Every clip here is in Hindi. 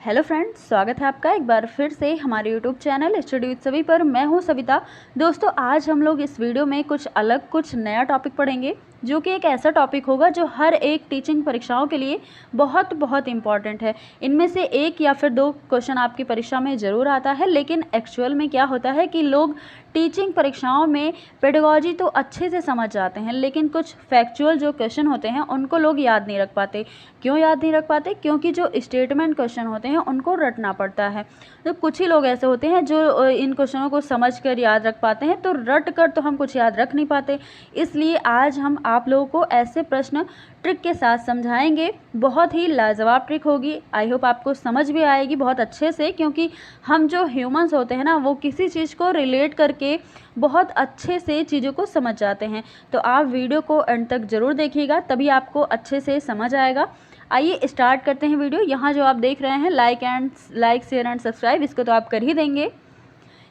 हेलो फ्रेंड्स, स्वागत है आपका एक बार फिर से हमारे यूट्यूब चैनल स्टडी विद सभी पर। मैं हूं सविता। दोस्तों, आज हम लोग इस वीडियो में कुछ अलग कुछ नया टॉपिक पढ़ेंगे, जो कि एक ऐसा टॉपिक होगा जो हर एक टीचिंग परीक्षाओं के लिए बहुत बहुत इम्पॉर्टेंट है। इनमें से एक या फिर दो क्वेश्चन आपकी परीक्षा में ज़रूर आता है, लेकिन एक्चुअल में क्या होता है कि लोग टीचिंग परीक्षाओं में पेडागॉजी तो अच्छे से समझ जाते हैं, लेकिन कुछ फैक्चुअल जो क्वेश्चन होते हैं उनको लोग याद नहीं रख पाते। क्यों याद नहीं रख पाते? क्योंकि जो स्टेटमेंट क्वेश्चन होते हैं उनको रटना पड़ता है। तो कुछ ही लोग ऐसे होते हैं जो इन क्वेश्चनों को समझ कर याद रख पाते हैं, तो रट कर तो हम कुछ याद रख नहीं पाते। इसलिए आज हम आप लोगों को ऐसे प्रश्न ट्रिक के साथ समझाएंगे। बहुत ही लाजवाब ट्रिक होगी। आई होप आपको समझ भी आएगी बहुत अच्छे से, क्योंकि हम जो ह्यूमंस होते हैं ना, वो किसी चीज़ को रिलेट करके बहुत अच्छे से चीज़ों को समझ जाते हैं। तो आप वीडियो को एंड तक ज़रूर देखिएगा, तभी आपको अच्छे से समझ आएगा। आइए स्टार्ट करते हैं वीडियो। यहाँ जो आप देख रहे हैं लाइक शेयर एंड सब्सक्राइब, इसको तो आप कर ही देंगे।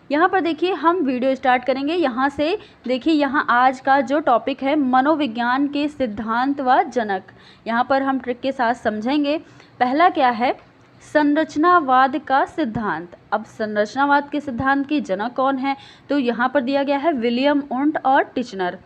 यहाँ पर देखिए हम वीडियो स्टार्ट करेंगे। यहाँ से देखिए, यहाँ आज का जो टॉपिक है मनोविज्ञान के सिद्धांत व जनक। यहाँ पर हम ट्रिक के साथ समझेंगे। पहला क्या है? संरचनावाद का सिद्धांत। अब संरचनावाद के सिद्धांत की जनक कौन है? तो यहाँ पर दिया गया है विलियम वुंट और टिचनर।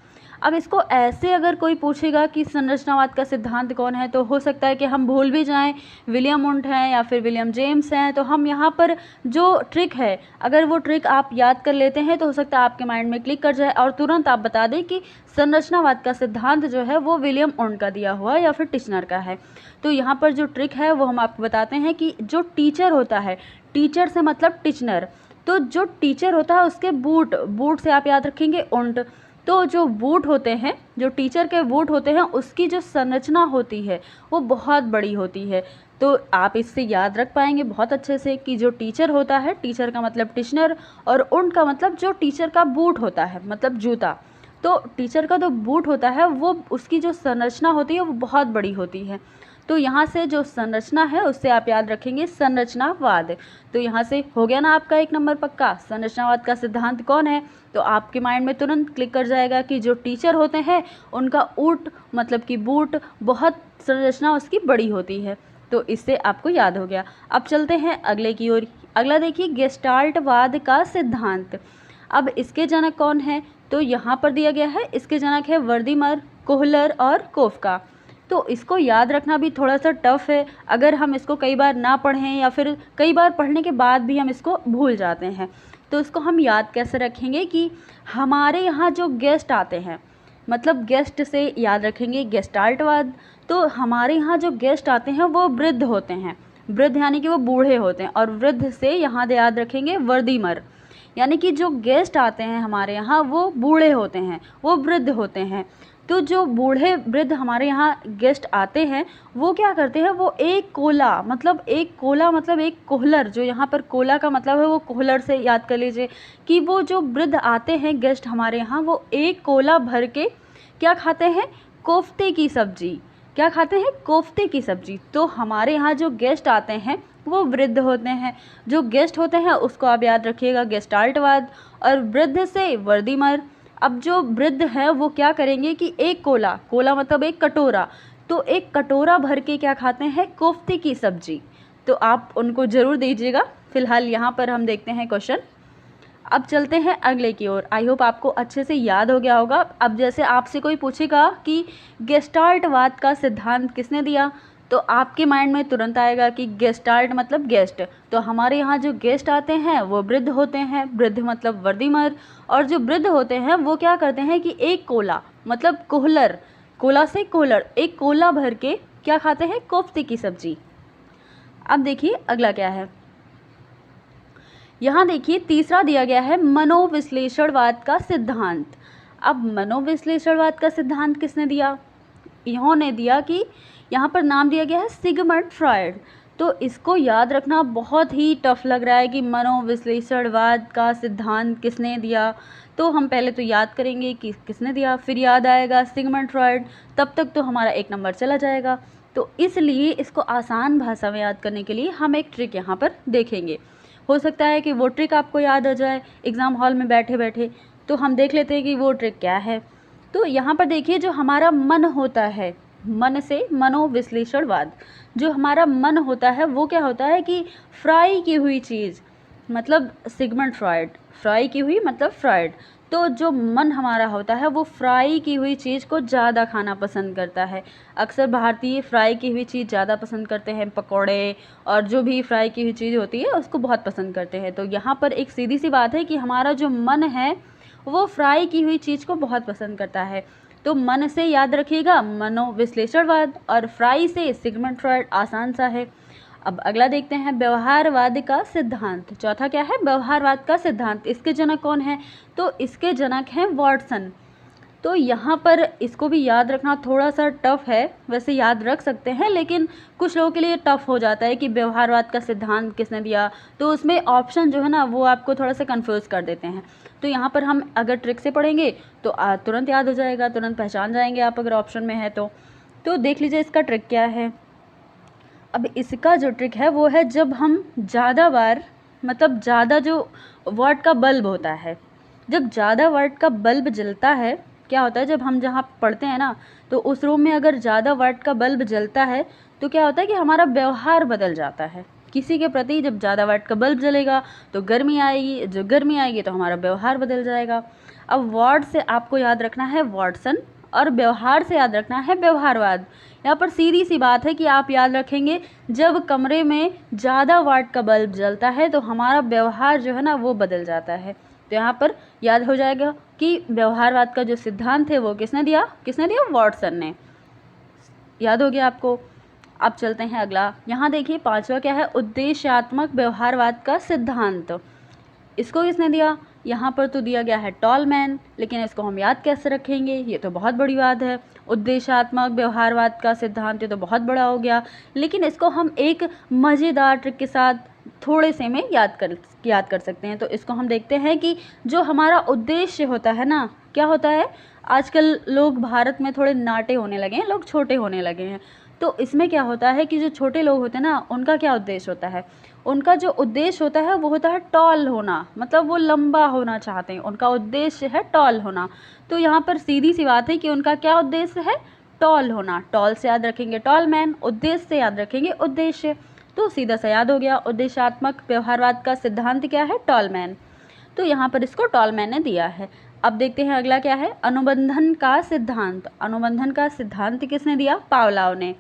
अब इसको ऐसे अगर कोई पूछेगा कि संरचनावाद का सिद्धांत कौन है, तो हो सकता है कि हम भूल भी जाएं विलियम वुंट हैं या फिर विलियम जेम्स हैं। तो हम यहाँ पर जो ट्रिक है, अगर वो ट्रिक आप याद कर लेते हैं तो हो सकता है आपके माइंड में क्लिक कर जाए और तुरंत आप बता दें कि संरचनावाद का सिद्धांत जो है वो विलियम वुंट का दिया हुआ या फिर टिचनर का है। तो यहाँ पर जो ट्रिक है वो हम आपको बताते हैं कि जो टीचर होता है, टीचर से मतलब टिचनर, तो जो टीचर होता है उसके बूट से आप याद रखेंगे उंट। तो जो बूट होते हैं, जो टीचर के बूट होते हैं, उसकी जो संरचना होती है वो बहुत बड़ी होती है। तो आप इससे याद रख पाएंगे बहुत अच्छे से कि जो टीचर होता है, टीचर का मतलब टिचनर, और उंट का मतलब जो टीचर का बूट होता है, मतलब जूता। तो टीचर का जो बूट होता है वो उसकी जो संरचना होती है वो बहुत बड़ी होती है। तो यहाँ से जो संरचना है उससे आप याद रखेंगे संरचनावाद। तो यहाँ से हो गया ना आपका एक नंबर पक्का। संरचनावाद का सिद्धांत कौन है? तो आपके माइंड में तुरंत क्लिक कर जाएगा कि जो टीचर होते हैं उनका ऊट मतलब कि बूट बहुत संरचना उसकी बड़ी होती है। तो इससे आपको याद हो गया। अब चलते हैं अगले की ओर। अगला देखिए, गेस्टाल्टवाद का सिद्धांत। अब इसके जनक कौन है? तो यहाँ पर दिया गया है, इसके जनक है वर्दीमर, कोहलर और कोफका। तो इसको याद रखना भी थोड़ा सा टफ है, अगर हम इसको कई बार ना पढ़ें या फिर कई बार पढ़ने के बाद भी हम इसको भूल जाते हैं। तो इसको हम याद कैसे रखेंगे कि हमारे यहाँ जो गेस्ट आते हैं, मतलब गेस्ट से याद रखेंगे गेस्टाल्टवाद। तो हमारे यहाँ जो गेस्ट आते हैं वो वृद्ध होते हैं। वृद्ध यानी कि वो बूढ़े होते हैं, और वृद्ध से यहाँ याद रखेंगे वर्दीमर, यानी कि जो गेस्ट आते हैं हमारे यहाँ वो बूढ़े होते हैं, वो वृद्ध होते हैं। तो जो बूढ़े वृद्ध हमारे यहाँ गेस्ट आते हैं वो क्या करते हैं? वो एक कोला मतलब एक कोहलर, जो यहाँ पर कोला का मतलब है वो कोहलर से याद कर लीजिए कि वो जो वृद्ध आते हैं गेस्ट हमारे यहाँ, वो एक कोला भर के क्या खाते हैं? कोफ्ते की सब्जी। क्या खाते हैं? कोफ्ते की सब्जी। तो हमारे यहाँ जो गेस्ट आते हैं वो वृद्ध होते हैं। जो गेस्ट होते हैं उसको आप याद रखिएगा गेस्टाल्टवाद, और वृद्ध से वर्दीमर। अब जो वृद्ध है वो क्या करेंगे कि एक कोला मतलब एक कटोरा, तो एक कटोरा भर के क्या खाते हैं? कोफ्ते की सब्जी। तो आप उनको ज़रूर दीजिएगा। फिलहाल यहाँ पर हम देखते हैं क्वेश्चन। अब चलते हैं अगले की ओर। आई होप आपको अच्छे से याद हो गया होगा। अब जैसे आपसे कोई पूछेगा कि गेस्टाल्टवाद का सिद्धांत किसने दिया, तो आपके माइंड में तुरंत आएगा कि गेस्टाल्ट मतलब गेस्ट। तो हमारे यहाँ जो गेस्ट आते हैं वो वृद्ध होते हैं, वृद्ध मतलब वर्दीमर। और जो वृद्ध होते हैं वो क्या करते हैं कि एक कोला मतलब कोहलर, कोला से कोहलर, एक कोला भर के क्या खाते हैं? कोफ्ते की सब्जी। अब देखिए अगला क्या है। यहाँ देखिए तीसरा दिया गया है मनोविश्लेषणवाद का सिद्धांत। अब मनोविश्लेषणवाद का सिद्धांत किसने दिया? इन्होंने दिया कि यहाँ पर नाम दिया गया है सिगमंड फ्रॉयड। तो इसको याद रखना बहुत ही टफ लग रहा है कि मनोविश्लेषणवाद का सिद्धांत किसने दिया। तो हम पहले तो याद करेंगे कि किसने दिया, फिर याद आएगा सिगमंड फ्रॉयड, तब तक तो हमारा एक नंबर चला जाएगा। तो इसलिए इसको आसान भाषा में याद करने के लिए हम एक ट्रिक यहाँ पर देखेंगे। हो सकता है कि वो ट्रिक आपको याद आ जाए एग्ज़ाम हॉल में बैठे बैठे। तो हम देख लेते हैं कि वो ट्रिक क्या है। तो यहाँ पर देखिए, जो हमारा मन होता है, मन से मनोविश्लेषणवाद। जो हमारा मन होता है वो क्या होता है कि फ्राई की हुई चीज़, मतलब सिगमंड फ्रॉइड, फ्राई की हुई मतलब फ्रॉइड। तो जो मन हमारा होता है वो फ्राई की हुई चीज़ को ज़्यादा खाना पसंद करता है। अक्सर भारतीय फ्राई की हुई चीज़ ज़्यादा पसंद करते हैं, पकौड़े और जो भी फ्राई की हुई चीज़ होती है उसको बहुत पसंद करते हैं। तो यहाँ पर एक सीधी सी बात है कि हमारा जो मन है वो फ्राई की हुई चीज़ को बहुत पसंद करता है। तो मन से याद रखिएगा मनोविश्लेषणवाद, और फ्राई से सिगमंड फ्रॉइड, आसान सा है। अब अगला देखते हैं व्यवहारवाद का सिद्धांत। चौथा क्या है? व्यवहारवाद का सिद्धांत। इसके जनक कौन है? तो इसके जनक हैं वॉटसन। तो यहाँ पर इसको भी याद रखना थोड़ा सा टफ है, वैसे याद रख सकते हैं लेकिन कुछ लोगों के लिए टफ हो जाता है कि व्यवहारवाद का सिद्धांत किसने दिया। तो उसमें ऑप्शन जो है ना वो आपको थोड़ा सा कंफ्यूज कर देते हैं। तो यहाँ पर हम अगर ट्रिक से पढ़ेंगे तो तुरंत याद हो जाएगा, तुरंत पहचान जाएंगे आप अगर ऑप्शन में है तो देख लीजिए इसका ट्रिक क्या है। अब इसका जो ट्रिक है वो है जब हम ज़्यादा बार, मतलब ज़्यादा जो वाट का बल्ब होता है, जब ज़्यादा वाट का बल्ब जलता है, क्या होता है जब हम जहाँ पढ़ते हैं ना तो उस रूम में अगर ज़्यादा वाट का बल्ब जलता है तो क्या होता है कि हमारा व्यवहार बदल जाता है। किसी के प्रति जब ज़्यादा वाट का बल्ब जलेगा तो गर्मी आएगी, जो गर्मी आएगी तो हमारा व्यवहार बदल जाएगा। अब वाट से आपको याद रखना है वॉटसन और व्यवहार से याद रखना है व्यवहारवाद। यहाँ पर सीधी सी बात है कि आप याद रखेंगे जब कमरे में ज़्यादा वाट का बल्ब जलता है तो हमारा व्यवहार जो है ना वो बदल जाता है। तो यहाँ पर याद हो जाएगा कि व्यवहारवाद का जो सिद्धांत है वो किसने दिया? वॉटसन ने। याद हो गया आपको। अब चलते हैं अगला। यहाँ देखिए पांचवा क्या है? उद्देश्यात्मक व्यवहारवाद का सिद्धांत। इसको किसने दिया? यहाँ पर तो दिया गया है टॉलमैन, लेकिन इसको हम याद कैसे रखेंगे? ये तो बहुत बड़ी बात है। उद्देश्यात्मक व्यवहारवाद का सिद्धांत, ये तो बहुत बड़ा हो गया, लेकिन इसको हम एक मज़ेदार ट्रिक के साथ थोड़े से में याद कर सकते हैं। तो इसको हम देखते हैं कि जो हमारा उद्देश्य होता है ना, क्या होता है? आजकल लोग भारत में थोड़े नाटे होने लगे हैं, लोग छोटे होने लगे हैं। तो इसमें क्या होता है कि जो छोटे लोग होते हैं ना उनका क्या उद्देश्य होता है? उनका जो उद्देश्य होता है वो होता है टॉल होना, मतलब वो लंबा होना चाहते हैं, उनका उद्देश्य है टॉल होना। तो यहाँ पर सीधी सी बात है कि उनका क्या उद्देश्य है? टॉल होना। टॉल से याद रखेंगे टॉल मैन, उद्देश्य से याद रखेंगे उद्देश्य। तो सीधा सा याद हो गया, उद्देश्यात्मक व्यवहारवाद का सिद्धांत क्या है? Tall man. तो यहाँ पर इसको टॉल मैन ने दिया है। अब देखते हैं अगला क्या है? अनुबंधन का सिद्धांत। अनुबंधन का सिद्धांत किसने दिया? पावलोव ने।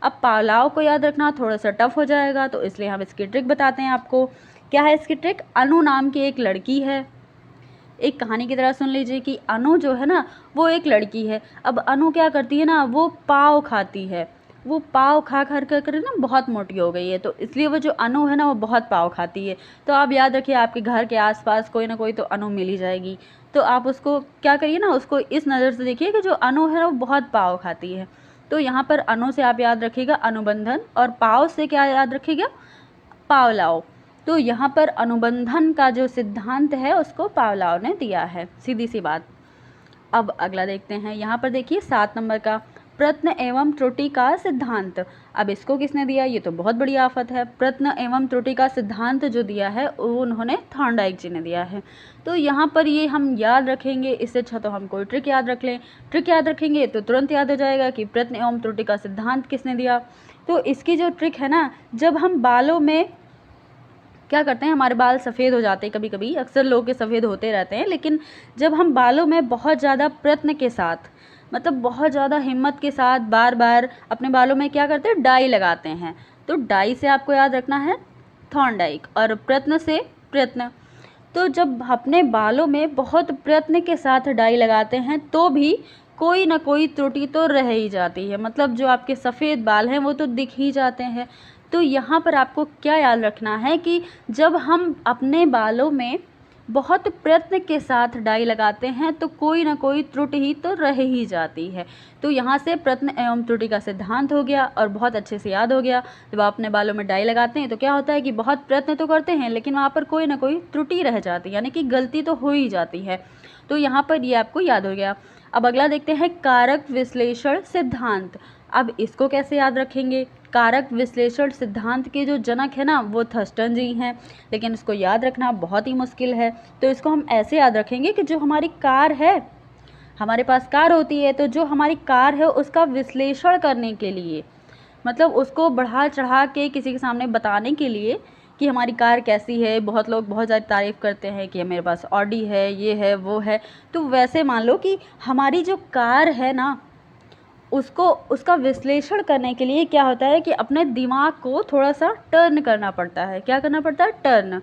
अब पावलोव को याद रखना थोड़ा सा टफ हो जाएगा, तो इसलिए हम इसकी ट्रिक बताते हैं आपको। क्या है इसकी ट्रिक? अनु नाम की एक लड़की है। एक कहानी की तरह सुन लीजिए कि अनु जो है ना वो एक लड़की है। अब अनु क्या करती है ना, वो पाव खाती है। वो पाव खा कर ना बहुत मोटी हो गई है, तो इसलिए वो जो अनु है ना वो बहुत पाव खाती है। तो आप याद रखिए आपके घर के आसपास कोई ना कोई तो अनु मिल ही जाएगी। तो आप उसको क्या करिए ना, उसको इस नज़र से देखिए कि जो अनु है वो बहुत पाव खाती है। तो यहाँ पर अनु से आप याद रखिएगा अनुबंधन, और पाव से क्या याद रखिएगा? पावलोव। तो यहाँ पर अनुबंधन का जो सिद्धांत है उसको पावलोव ने दिया है, सीधी सी बात। अब अगला देखते हैं। यहाँ पर देखिए 7 नंबर का प्रश्न एवं त्रुटि का सिद्धांत। अब इसको किसने दिया? ये तो बहुत बड़ी आफत है। प्रश्न एवं त्रुटि का सिद्धांत जो दिया है वो उन्होंने थॉर्नडाइक जी ने दिया है। तो यहाँ पर ये हम याद रखेंगे, इससे अच्छा तो हम कोई ट्रिक याद रख लें। ट्रिक याद रखेंगे तो तुरंत याद हो जाएगा कि प्रश्न एवं त्रुटि का सिद्धांत किसने दिया। तो इसकी जो ट्रिक है ना, जब हम बालों में क्या करते हैं, हमारे बाल सफ़ेद हो जाते हैं कभी कभी, अक्सर लोग के सफ़ेद होते रहते हैं, लेकिन जब हम बालों में बहुत ज़्यादा प्रयत्न के साथ, मतलब बहुत ज़्यादा हिम्मत के साथ बार बार अपने बालों में क्या करते हैं? डाई लगाते हैं। तो डाई से आपको याद रखना है थॉर्नडाइक, और प्रयत्न से प्रयत्न। तो जब अपने बालों में बहुत प्रयत्न के साथ डाई लगाते हैं तो भी कोई ना कोई त्रुटि तो रह ही जाती है, मतलब जो आपके सफ़ेद बाल हैं वो तो दिख ही जाते हैं। तो यहाँ पर आपको क्या याद रखना है कि जब हम अपने बालों में बहुत प्रयत्न के साथ डाई लगाते हैं तो कोई ना कोई त्रुटि ही तो रह ही जाती है। तो यहाँ से प्रयत्न एवं त्रुटि का सिद्धांत हो गया और बहुत अच्छे से याद हो गया। जब आप अपने बालों में डाई लगाते हैं तो क्या होता है कि बहुत प्रयत्न तो करते हैं लेकिन वहाँ पर कोई ना कोई त्रुटि रह जाती है, यानी कि गलती तो हो ही जाती है। तो यहाँ पर ये आपको याद हो गया। अब अगला देखते हैं कारक विश्लेषण सिद्धांत। अब इसको कैसे याद रखेंगे? कारक विश्लेषण सिद्धांत के जो जनक है ना वो थर्स्टन जी हैं, लेकिन इसको याद रखना बहुत ही मुश्किल है। तो इसको हम ऐसे याद रखेंगे कि जो हमारी कार है, हमारे पास कार होती है, तो जो हमारी कार है उसका विश्लेषण करने के लिए, मतलब उसको बढ़ा चढ़ा के किसी के सामने बताने के लिए कि हमारी कार कैसी है। बहुत लोग बहुत ज़्यादा तारीफ़ करते हैं कि मेरे पास ऑडी है, ये है, वो है। तो वैसे मान लो कि हमारी जो कार है ना, उसको उसका विश्लेषण करने के लिए क्या होता है कि अपने दिमाग को थोड़ा सा टर्न करना पड़ता है। क्या करना पड़ता है? टर्न।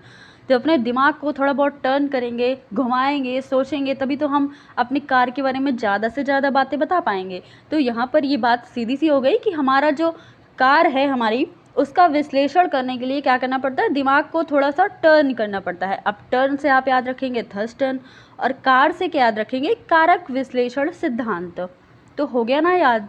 तो अपने दिमाग को थोड़ा बहुत टर्न करेंगे, घुमाएंगे, सोचेंगे, तभी तो हम अपनी कार के बारे में ज़्यादा से ज़्यादा बातें बता पाएंगे। तो यहाँ पर ये बात सीधी सी हो गई कि हमारा जो कार है हमारी, उसका विश्लेषण करने के लिए क्या करना पड़ता है? दिमाग को थोड़ा सा टर्न करना पड़ता है। अब टर्न से आप याद रखेंगे थर्स्ट टर्न, और कार से क्या याद रखेंगे? कारक विश्लेषण सिद्धांत। तो हो गया ना याद।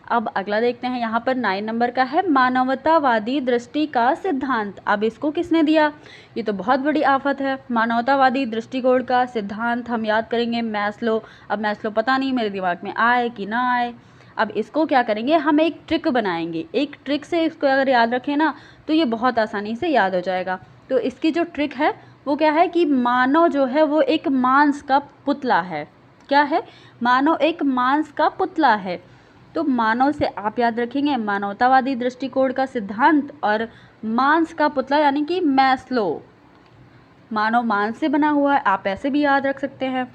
अब अगला देखते हैं, यहाँ पर 9 नंबर का है मानवतावादी दृष्टि का सिद्धांत। अब इसको किसने दिया? ये तो बहुत बड़ी आफत है। मानवतावादी दृष्टिकोण का सिद्धांत हम याद करेंगे मैस्लो। अब मैस्लो पता नहीं मेरे दिमाग में आए कि ना आए। अब इसको क्या करेंगे? हम एक ट्रिक बनाएंगे। एक ट्रिक से इसको अगर याद रखें ना, तो ये बहुत आसानी से याद हो जाएगा। तो इसकी जो ट्रिक है वो क्या है कि मानव जो है वो एक मांस का पुतला है। क्या है? मानव एक मांस का पुतला है। तो मानव से आप याद रखेंगे मानवतावादी दृष्टिकोण का सिद्धांत, और मांस का पुतला यानी कि मैस्लो। मानव मांस से बना हुआ है, आप ऐसे भी याद रख सकते हैं।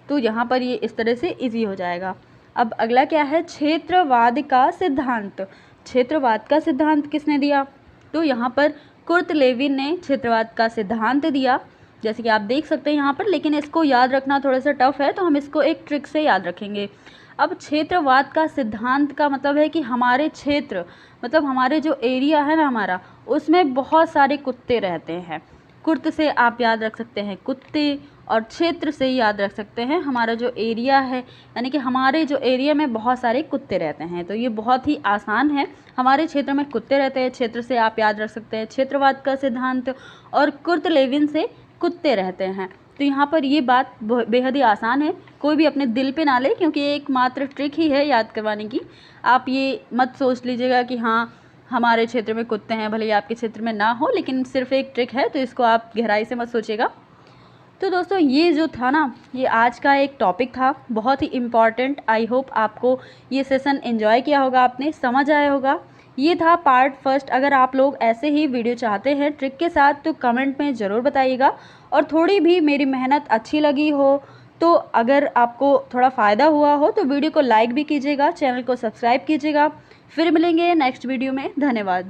तो यहाँ पर ये इस तरह से इजी हो जाएगा। अब अगला क्या है? क्षेत्रवाद का सिद्धांत। क्षेत्रवाद का सिद्धांत किसने दिया? तो यहाँ पर कुर्ट लेविन ने क्षेत्रवाद का सिद्धांत दिया, जैसे कि आप देख सकते हैं यहाँ पर। लेकिन इसको याद रखना थोड़ा सा टफ है, तो हम इसको एक ट्रिक से याद रखेंगे। अब क्षेत्रवाद का सिद्धांत का मतलब है कि हमारे क्षेत्र, मतलब हमारे जो एरिया है ना हमारा, उसमें बहुत सारे कुत्ते रहते हैं। कुर्त से आप याद रख सकते हैं कुत्ते, और क्षेत्र से याद रख सकते हैं हमारा जो एरिया है, यानी कि हमारे जो एरिया में बहुत सारे कुत्ते रहते हैं। तो ये बहुत ही आसान है। हमारे क्षेत्र में कुत्ते रहते हैं, क्षेत्र से आप याद रख सकते हैं क्षेत्रवाद का सिद्धांत, और कुर्ट लेविन से कुत्ते रहते हैं। तो यहाँ पर ये बात बेहद ही आसान है। कोई भी अपने दिल पे ना ले, क्योंकि ये एक मात्र ट्रिक ही है याद करवाने की। आप ये मत सोच लीजिएगा कि हाँ हमारे क्षेत्र में कुत्ते हैं, भले ही आपके क्षेत्र में ना हो, लेकिन सिर्फ एक ट्रिक है, तो इसको आप गहराई से मत सोचिएगा। तो दोस्तों ये जो था ना, ये आज का एक टॉपिक था, बहुत ही इम्पॉर्टेंट। आई होप आपको ये सेशन एंजॉय किया होगा, आपने समझ आया होगा। ये था पार्ट फर्स्ट। अगर आप लोग ऐसे ही वीडियो चाहते हैं ट्रिक के साथ, तो कमेंट में ज़रूर बताइएगा। और थोड़ी भी मेरी मेहनत अच्छी लगी हो, तो अगर आपको थोड़ा फ़ायदा हुआ हो, तो वीडियो को लाइक भी कीजिएगा, चैनल को सब्सक्राइब कीजिएगा। फिर मिलेंगे नेक्स्ट वीडियो में। धन्यवाद।